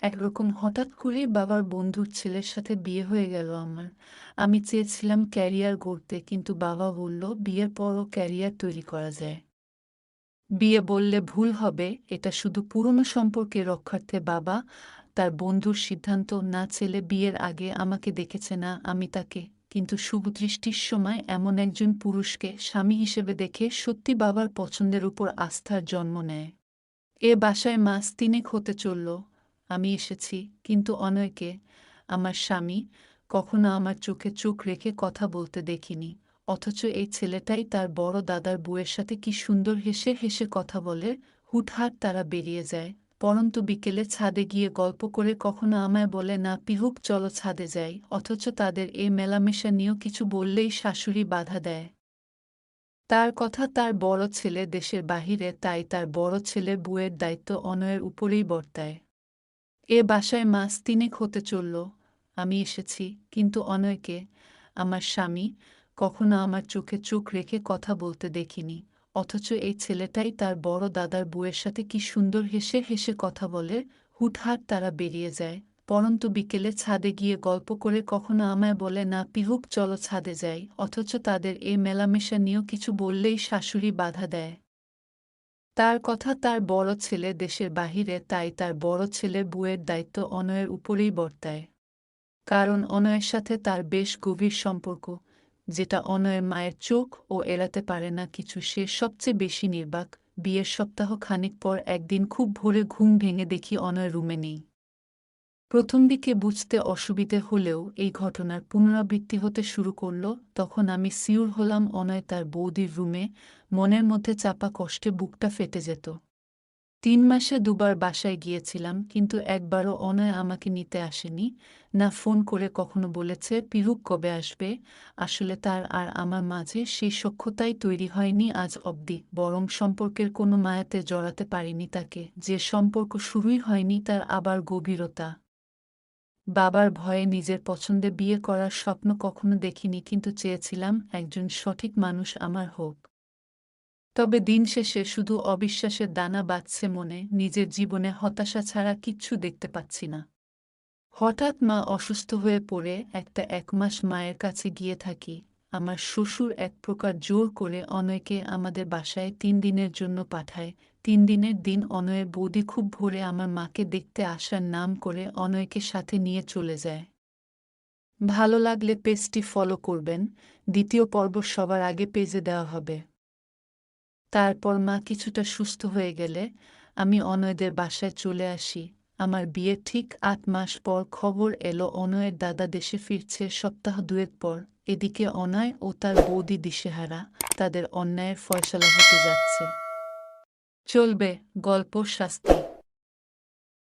একরকম হঠাৎ করেই বাবার বন্ধুর ছেলের সাথে বিয়ে হয়ে গেল আমার। আমি চেয়েছিলাম ক্যারিয়ার গড়তে, কিন্তু বাবা বলল বিয়ের পরও ক্যারিয়ার তৈরি করা যায়। বিয়ে বললে ভুল হবে, এটা শুধু পুরনো সম্পর্কের রক্ষার্থে। বাবা তার বন্ধুর সিদ্ধান্ত না ছেলে বিয়ের আগে আমাকে দেখেছে না, আমি তাকে। কিন্তু শুভদৃষ্টির সময় এমন একজন পুরুষকে স্বামী হিসেবে দেখে সত্যি বাবার পছন্দের উপর আস্থার জন্ম নেয়। এ বাসায় মাস তিনেক হতে চলল আমি এসেছি, কিন্তু অনয়কে, আমার স্বামী, কখনো আমার চোখে চোখ রেখে কথা বলতে দেখিনি। অথচ এই ছেলেটাই তার বড় দাদার বউয়ের সাথে কি সুন্দর হেসে হেসে কথা বলে। হুটহাট তারা বেরিয়ে যায়, পরন্তু বিকেলে ছাদে গিয়ে গল্প করে কখনো আমায় বলে না পিহুক চলো ছাদে যাই। অথচ তাদের এই মেলামেশা নিয়েও কিছু বললেই শাশুড়ি বাধা দেয়। তার কথা তার বড় ছেলে দেশের বাহিরে, তাই তার বড় ছেলের বউয়ের দায়িত্ব অনয়ের উপরেই বর্তায়। এ বাসায় মাস তিনেক হতে চলল আমি এসেছি, কিন্তু অনয়কে, আমার স্বামী, কখনো আমার চোখে চোখ রেখে কথা বলতে দেখিনি। অথচ এই ছেলেটাই তার বড় দাদার বউয়ের সাথে কি সুন্দর হেসে হেসে কথা বলে। হুটহাট তারা বেরিয়ে যায়, পরন্তু বিকেলে ছাদে গিয়ে গল্প করে কখনো আমায় বলে না পিহুক চলো ছাদে যাই। অথচ তাদের এই মেলামেশা নিয়েও কিছু বললেই শাশুড়ি বাধা দেয়। তার কথা তার বড় ছেলে দেশের বাহিরে, তাই তার বড় ছেলের বউয়ের দায়িত্ব অনয়ের উপরেই বর্তায়। কারণ অনয়ের সাথে তার বেশ গভীর সম্পর্ক, যেটা অনয়ের মায়ের চোখ ও এড়াতে পারে না কিছু। সে সবচেয়ে বেশি নির্বাক। বিয়ের সপ্তাহ খানিক পর একদিন খুব ভোরে ঘুম ভেঙে দেখি অনয় রুমে নেই। প্রথম দিকে বুঝতে অসুবিধে হলেও এই ঘটনার পুনরাবৃত্তি হতে শুরু করল। তখন আমি সিউর হলাম অনয় তার বৌদির রুমে। মনের মধ্যে চাপা কষ্টে বুকটা ফেটে যেত। ৩ মাসে দুবার বাসায় গিয়েছিলাম, কিন্তু একবারও অনয় আমাকে নিতে আসেনি। না ফোন করে কখনো বলেছে পিহুক কবে আসবে। আসলে তার আর আমার মাঝে সেই সখ্যতাই তৈরি হয়নি আজ অবধি, বরং সম্পর্কের কোনো মায়াতে জড়াতে পারিনি তাকে। যে সম্পর্ক শুরুই হয়নি তার আবার গভীরতা। বাবার ভয়ে নিজের পছন্দে বিয়ে করার স্বপ্ন কখনো দেখিনি, কিন্তু চেয়েছিলাম একজন সঠিক মানুষ আমার হোক। তবে দিন শেষে শুধু অবিশ্বাসের দানা বাঁধছে মনে, নিজের জীবনে হতাশা ছাড়া কিচ্ছু দেখতে পাচ্ছি না। হঠাৎ মা অসুস্থ হয়ে পড়ে ১ মাস মায়ের কাছে গিয়ে থাকি। আমার শ্বশুর এক প্রকার জোর করে অনয়কে আমাদের বাসায় ৩ দিনের জন্য পাঠায়। ৩ দিনের দিন অনয়ের বৌদি খুব ভোরে আমার মাকে দেখতে আসার নাম করে অনয়কে সাথে নিয়ে চলে যায়। ভালো লাগলে পেজটি ফলো করবেন। দ্বিতীয় পর্ব সবার আগে পেজে দেওয়া হবে। তারপর মা কিছুটা সুস্থ হয়ে গেলে আমি অনয়দের বাসায় চলে আসি। আমার বিয়ের ঠিক ৮ মাস পর খবর এলো অনয়ের দাদা দেশে ফিরছে সপ্তাহ দুয়েক পর। এদিকে অনয় ও তার বৌদি দিশেহারা, তাদের অন্যায়ের ফয়সালা হতে যাচ্ছে। চলবে গল্প শাস্তি।